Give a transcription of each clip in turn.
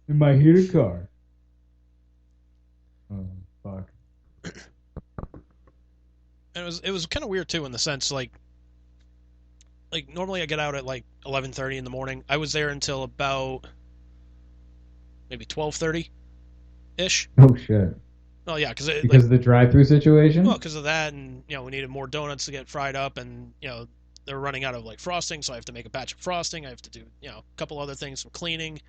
in my heated car. Oh, fuck. And it was kind of weird too in the sense like normally I get out at like 11:30 in the morning. I was there until about maybe 12:30 ish. Oh, shit. Oh yeah, because like Because of the drive-through well, situation? because of that, and we needed more donuts to get fried up, and they're running out of like frosting, so I have to make a batch of frosting. I have to do a couple other things for cleaning,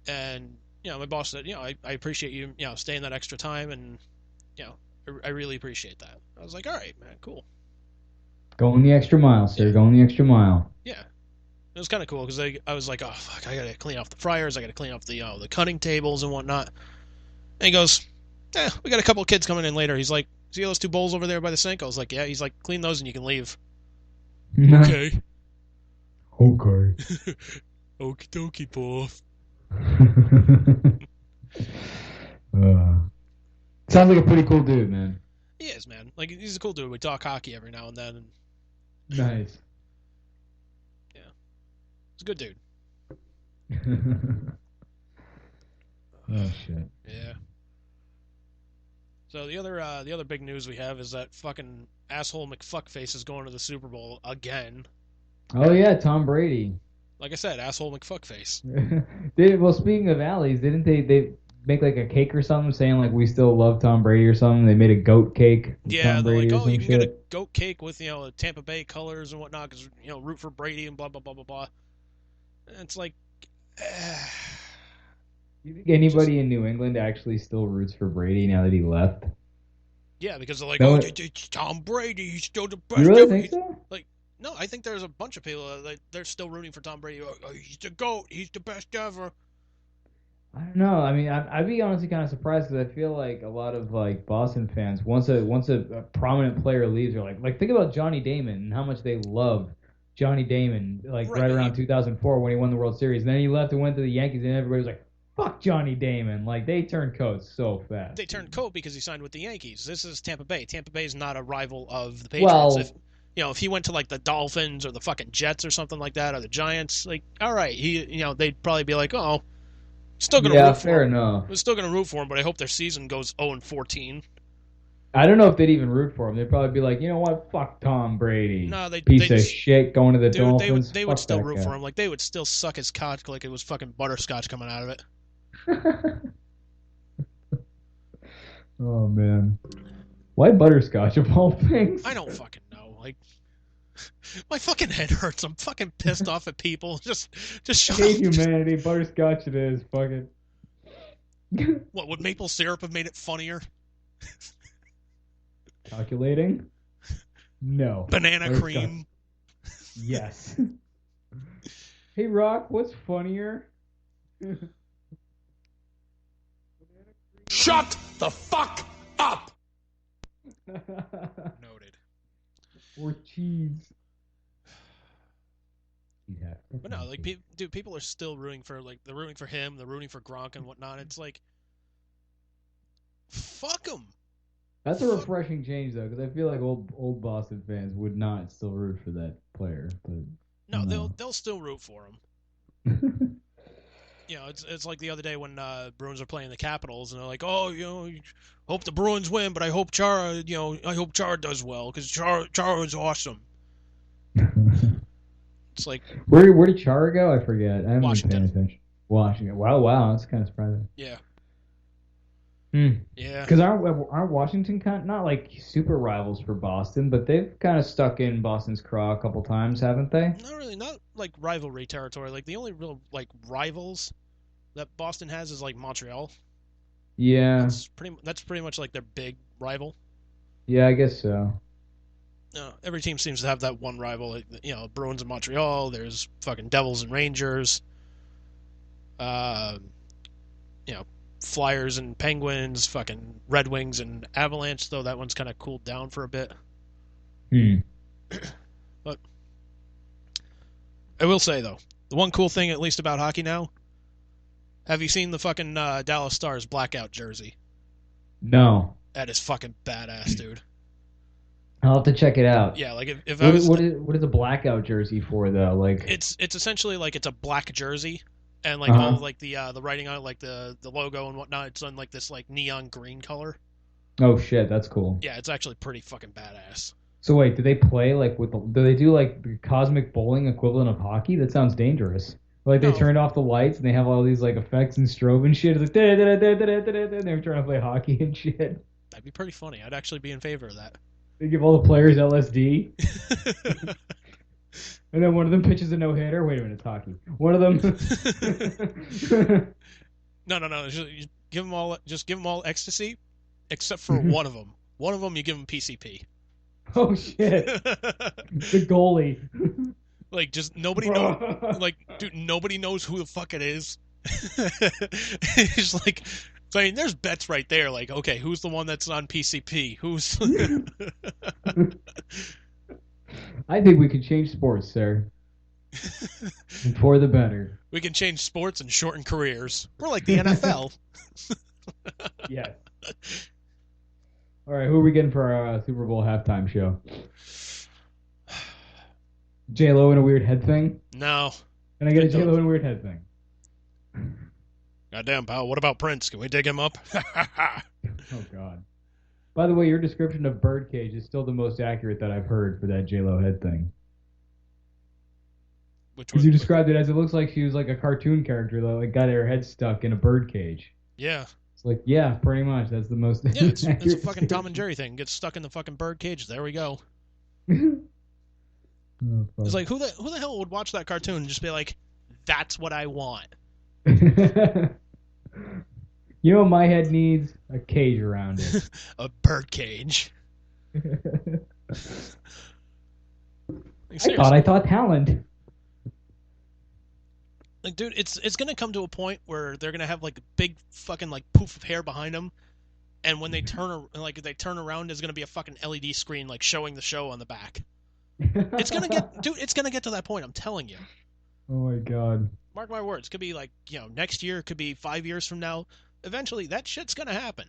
and my boss said, I appreciate you staying that extra time, and you know I really appreciate that. I was like, all right, man, cool. Going the extra mile, sir. Yeah, Going the extra mile. yeah. It was kind of cool because I was like, oh fuck, I gotta clean off the fryers, I gotta clean off the cutting tables and whatnot. And he goes, we got a couple of kids coming in later. He's like, see those two bowls over there by the sink? I was like, yeah. He's like, clean those and you can leave. Okay. Okay. Okie dokie, boss. uh, sounds like a pretty cool dude, man. He is, man. Like, he's a cool dude. We talk hockey every now and then. And, Nice. yeah, he's a good dude. Oh shit. Yeah. So the other big news we have is that fucking asshole McFuckface is going to the Super Bowl again. Oh yeah, Tom Brady. Like I said, asshole McFuckface. Well, speaking of alleys, didn't they make like a cake or something saying like we still love Tom Brady or something? They made a goat cake with Yeah, Tom they're like, Brady or oh, you some can get a shit. goat cake with Tampa Bay colors and whatnot because root for Brady and blah blah blah blah blah. And it's like, Do you think just anybody in New England actually still roots for Brady now that he left? yeah, because they're like, oh, No, Tom Brady, he's still the you best really ever. think so? Like, no, I think there's a bunch of people that they're still rooting for Tom Brady. Oh, he's the goat. He's the best ever. I don't know. I mean, I'd be honestly kind of surprised because I feel like a lot of like Boston fans, once a prominent player leaves, are like think about Johnny Damon and how much they loved Johnny Damon, like Right, right but around 2004 when he won the World Series. And then he left and went to the Yankees, and everybody was like, "Fuck Johnny Damon!" Like they turned coats so they fast, turned dude. coat because he signed with the Yankees. This is Tampa Bay. Tampa Bay is not a rival of the Patriots. If Well, if he went to like the Dolphins or the fucking Jets or something like that or the Giants, like all right, they'd probably be like, oh, still gonna yeah, root for fair him. enough. We're still gonna root for him, but I hope their season goes 0-14. I don't know if they'd even root for him. They'd probably be like, you know what? Fuck Tom Brady, No, piece they of shit, going to the dude, they would Dolphins. they would Fuck still that root for guy. him. Like they would still suck his cock like it was fucking butterscotch coming out of it. Oh man. Why butterscotch of all things? I don't fucking know. Like my fucking head hurts. I'm fucking pissed off at people. Just I shut hate up. humanity. Butterscotch it is. Fuck it. What would maple syrup have made it funnier? Calculating? No. Banana Butterscotch. cream. Yes. Hey Rock, what's funnier? Shut the fuck up! Noted. Or cheese. Yeah. But no, like, dude, people are still rooting for they're rooting for him, they're rooting for Gronk and whatnot. It's like, fuck him. That's a Fuck. refreshing change though, because I feel like old Boston fans would not still root for that player. But I No, don't they'll still root for him. know. It's like the other day when Bruins are playing the Capitals, and they're like, oh, hope the Bruins win, but I hope Chara, I hope Chara does well because Chara is awesome. It's like Where did Chara go? I forget. I haven't been paying Washington. attention. Washington. Wow, that's kind of surprising. Yeah, Hmm. yeah. Because aren't Washington kind of, not like super rivals for Boston, but they've kind of stuck in Boston's craw a couple times, haven't they? Not really, not like rivalry territory. Like the only real like rivals that Boston has is like Montreal. Yeah, That's pretty much like their big rival. yeah, I guess so. Every team seems to have that one rival. Like, Bruins and Montreal. There's fucking Devils and Rangers. Uh, you know, Flyers and Penguins. Fucking Red Wings and Avalanche. Though that one's kind of cooled down for a bit. Hmm. But I will say though, the one cool thing at least about hockey now. Have you seen the fucking Dallas Stars blackout jersey? No, That is fucking badass, dude. I'll have to check it out. Yeah, like if I was, What is a blackout jersey for though? Like, it's essentially like it's a black jersey, and like all like the writing on it, like the logo and whatnot, it's on like this like neon green color. Oh shit, that's cool. Yeah, it's actually pretty fucking badass. So wait, do they play like with do they do like the cosmic bowling equivalent of hockey? That sounds dangerous. Like they No, turned off the lights and they have all these like effects and strobe and shit. It's like da da da da da da da, and they're trying to play hockey and shit. that'd be pretty funny. I'd actually be in favor of that. They give all the players LSD, and then one of them pitches a no hitter. Wait a minute, it's hockey. One of them. No. Just give them all ecstasy, except for one of them. One of them, you give them PCP. Oh shit! The goalie. Like, just nobody knows. Like, dude, nobody knows who the fuck it is. It's like, so, I mean, there's bets right there. Like, okay, who's the one that's on PCP? Who's? I think we could change sports, sir. And for the better. We can change sports and shorten careers. We're like the NFL. Yes. All right, who are we getting for our Super Bowl halftime show? J-Lo in a weird head thing? No. Can I get a J-Lo in a weird head thing? Goddamn, pal. What about Prince? Can we dig him up? Oh, God. By the way, your description of Birdcage is still the most accurate that I've heard for that J-Lo head thing. Because you described it as it looks like she was like a cartoon character that like got her head stuck in a birdcage. Yeah. It's like, yeah, pretty much. That's the most. Yeah, it's a fucking Tom and Jerry thing. Gets stuck in the fucking bird cage. There we go. Oh, it's like who the hell would watch that cartoon and just be like, that's what I want. You know what my head needs? A cage around it. A bird cage. I thought talent. Like, dude, it's gonna come to a point where they're gonna have like a big fucking like poof of hair behind them, and when they turn around, there's gonna be a fucking LED screen like showing the show on the back. It's gonna get to that point. I'm telling you. Oh my god. Mark my words. Could be like, you know, next year. Could be 5 years from now. Eventually, that shit's gonna happen.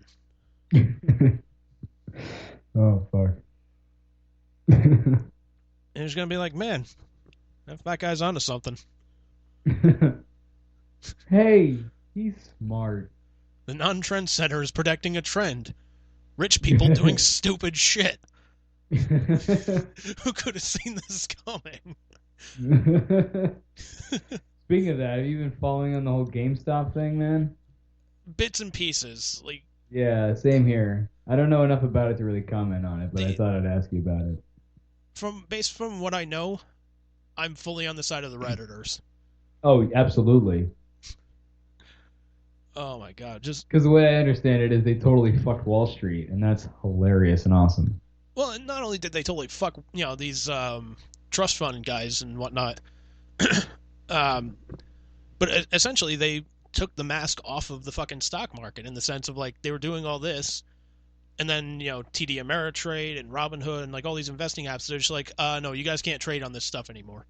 Oh fuck. And it's gonna be like, man, that guy's onto something. Hey, he's smart. The non-trend center is predicting a trend. Rich people doing stupid shit. Who could have seen this coming? Speaking of that, have you been following on the whole GameStop thing, man? Bits and pieces. Like, yeah, same here. I don't know enough about it to really comment on it, but I thought I'd ask you about it. Based from what I know, I'm fully on the side of the Redditors. Oh, absolutely. Oh my god, just because the way I understand it is they totally fucked Wall Street, and that's hilarious and awesome. Well, and not only did they totally fuck, you know, these trust fund guys and whatnot, but essentially they took the mask off of the fucking stock market in the sense of like they were doing all this, and then, you know, TD Ameritrade and Robinhood and like all these investing apps, they're just like, no, you guys can't trade on this stuff anymore.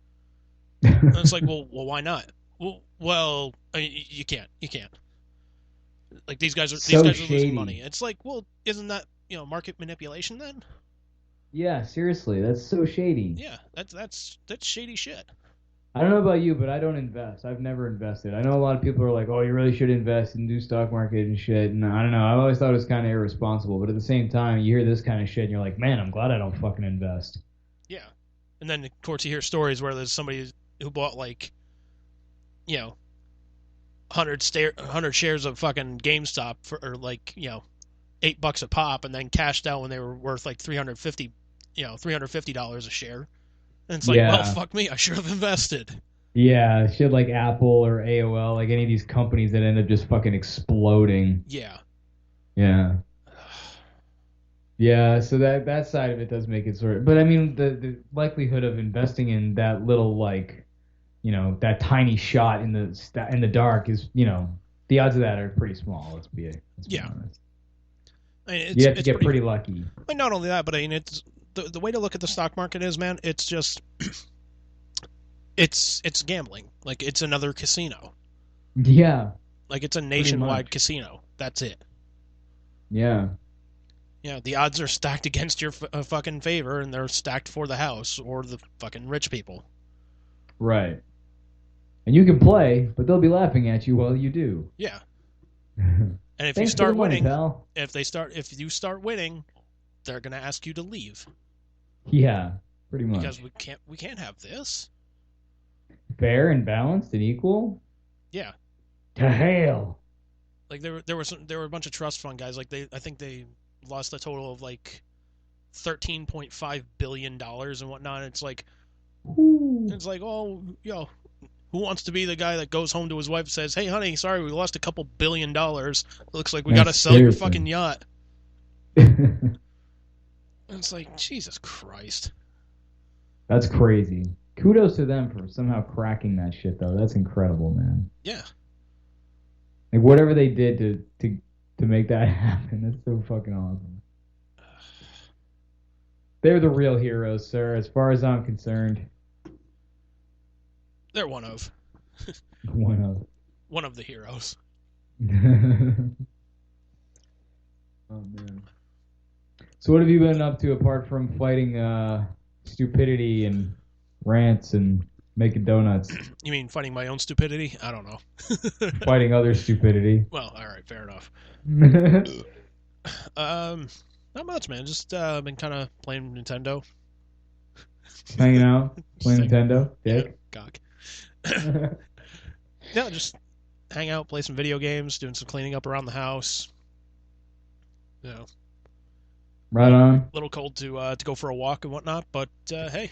And it's like, well, why not? Well, I mean, you can't. Like these guys are losing money. It's like, well, isn't that, you know, market manipulation then? Yeah, seriously, that's so shady. Yeah, that's shady shit. I don't know about you, but I don't invest. I've never invested. I know a lot of people are like, oh, you really should invest and do stock market and shit. And I don't know. I've always thought it was kind of irresponsible. But at the same time, you hear this kind of shit and you're like, man, I'm glad I don't fucking invest. Yeah. And then, of course, you hear stories where there's somebody who bought, like, you know, 100 shares of fucking GameStop for, or like, you know, $8 a pop, and then cashed out when they were worth like $350 a share. And it's like, well, fuck me, I should have invested. Yeah, shit like Apple or AOL, like any of these companies that end up just fucking exploding. Yeah. Yeah. Yeah, so that side of it does make it sort of, but I mean the likelihood of investing in that little, like, you know, that tiny shot in the dark is, you know, the odds of that are pretty small. Let's be honest. I mean, you have to get pretty lucky. I mean, not only that, but I mean, it's the way to look at the stock market is, man, it's just it's gambling. Like, it's another casino. Yeah. Like, it's a nationwide casino. That's it. Yeah. Yeah, the odds are stacked against your fucking favor, and they're stacked for the house or the fucking rich people. Right. And you can play, but they'll be laughing at you while you do. Yeah. And if you Thanks for the start money, winning, pal. if you start winning, they're gonna ask you to leave Yeah, pretty because much. we can't have this. Fair and balanced and equal? Yeah. To hell. Like there were a bunch of trust fund guys. Like I think they lost a total of like $13.5 billion and whatnot. It's like Ooh. oh, who wants to be the guy that goes home to his wife and says, "Hey, honey, sorry, we lost a couple $1 billion. Looks like we got to sell your fucking yacht." And it's like, Jesus Christ. That's crazy. Kudos to them for somehow cracking that shit, though. That's incredible, man. Yeah. Like whatever they did to make that happen, that's so fucking awesome. They're the real heroes, sir, as far as I'm concerned. They're one of the heroes. Oh man. So what have you been up to apart from fighting stupidity and rants and making donuts? You mean fighting my own stupidity? I don't know. Fighting other stupidity. Well, all right, fair enough. Not much, man. Just been kind of playing Nintendo. Hanging out, playing Nintendo, dick. Yeah, cock. Yeah, just hang out, play some video games, doing some cleaning up around the house. You know, Right on. a little cold to go for a walk and whatnot, but hey.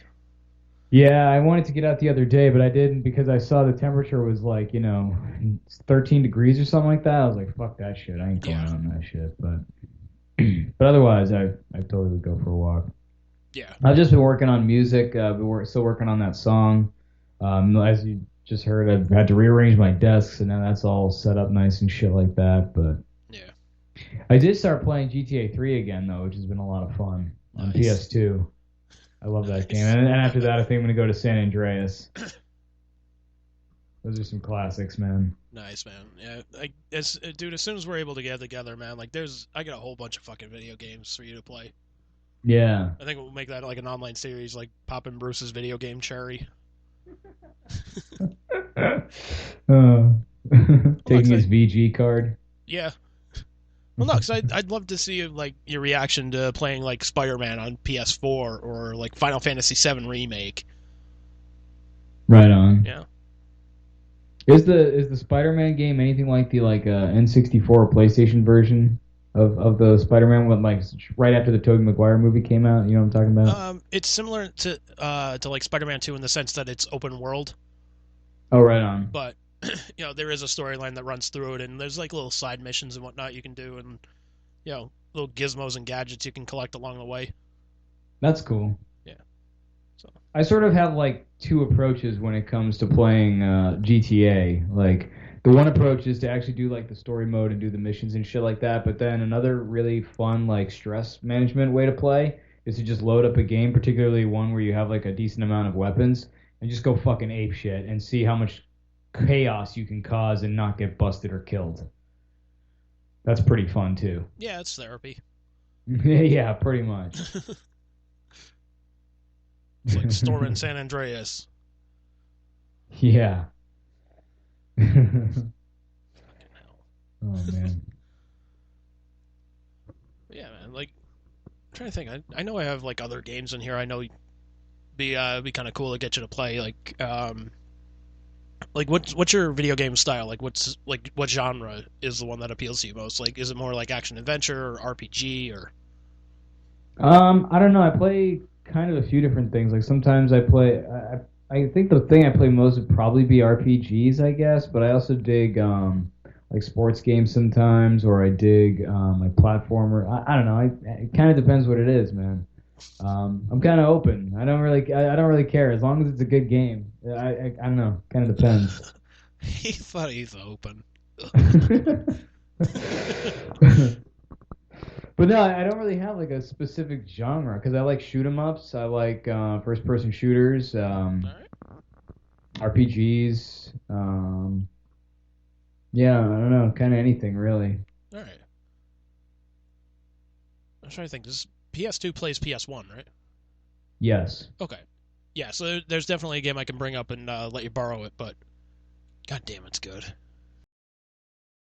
Yeah, I wanted to get out the other day, but I didn't because I saw the temperature was like, 13 degrees or something like that. I was like, fuck that shit. I ain't going out on that shit. But otherwise, I totally would go for a walk. Yeah. I've just been working on music. Still working on that song. As you just heard, I've had to rearrange my desk, so now that's all set up nice and shit like that. But yeah, I did start playing GTA 3 again, though, which has been a lot of fun on PS2. I love that game. And after that, I think I'm going to go to San Andreas. Those are some classics, man. Nice, man. Yeah, dude, as soon as we're able to get together, man, like I got a whole bunch of fucking video games for you to play. Yeah. I think we'll make that like an online series, like Poppin' Bruce's video game cherry. Taking his VG card. Yeah. Well, no, because I'd love to see like your reaction to playing like Spider-Man on PS4 or like Final Fantasy VII Remake. Right on. Yeah. Is the Spider-Man game anything like the N64 or PlayStation version of the Spider-Man when like right after the Tobey Maguire movie came out? You know what I'm talking about? It's similar to like Spider-Man 2 in the sense that it's open world. Oh, right on. But there is a storyline that runs through it, and there's like little side missions and whatnot you can do, and little gizmos and gadgets you can collect along the way. That's cool. Yeah. So I sort of have like two approaches when it comes to playing GTA. Like the one approach is to actually do like the story mode and do the missions and shit like that. But then another really fun like stress management way to play is to just load up a game, particularly one where you have like a decent amount of weapons, and just go fucking ape shit and see how much chaos you can cause and not get busted or killed. That's pretty fun too. yeah, it's therapy. Yeah, pretty much. It's like storming San Andreas. Yeah. Fucking hell. Oh man. Yeah, man. Like, I'm trying to think. I know I have like other games in here. I know be kind of cool to get you to play. Like what's your video game style? Like what genre is the one that appeals to you most? Like, is it more like action adventure or RPG or? I don't know. I play kind of a few different things. Like sometimes I play. I think the thing I play most would probably be RPGs, I guess. But I also dig like sports games sometimes, or I dig like platformer. I don't know. It kind of depends what it is, man. I'm kind of open. I don't really care as long as it's a good game. I don't know. Kind of depends. He thought he's open. But no, I don't really have like a specific genre because I like shoot 'em ups. I like first person shooters, All right. RPGs. Yeah, I don't know, kind of anything really. All right. I'm trying to think. This PS2 plays PS1, right? Yes. Okay. Yeah, so there's definitely a game I can bring up and let you borrow it, but God damn, it's good.